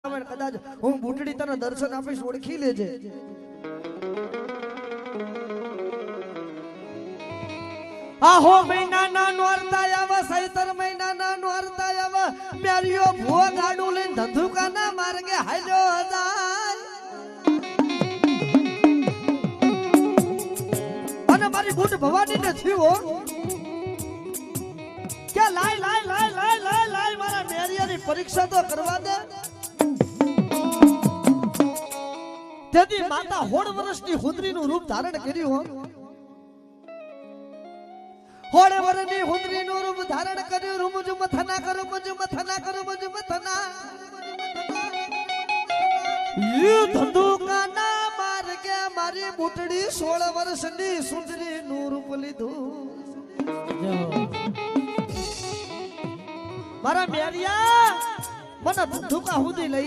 કદાચ હું બુટડી તને દર્શન આપીશ, ઓળખી લેજે. આહો મહિનાના નોરતા આવા, સૈતર મહિનાના નોરતા આવા, મેરિયો ભૂવા ગાડું લઈને ધંધુકાના માર્ગે હાલ્યો જાય. અને મારી બુટ ભવાની ને થયો કે લાય લાય લાય લાય લાય લાય મારા મેરિયાની પરીક્ષા તો કરવા દે. તેથી માતા 16 વર્ષની હુંદરીનું રૂપ ધારણ કર્યું. 16 વર્ષની હુંદરીનું રૂપ ધારણ કર્યું. રૂમજ મથના કરો, મજ મથના કરો, મજ મથના. યે ધંધુકાના માર્ગે મારી બુટડી 16 વર્ષની સુંદરીનું રૂપ લીધું. મારા મેરિયા મને ધંધુકા સુધી લઈ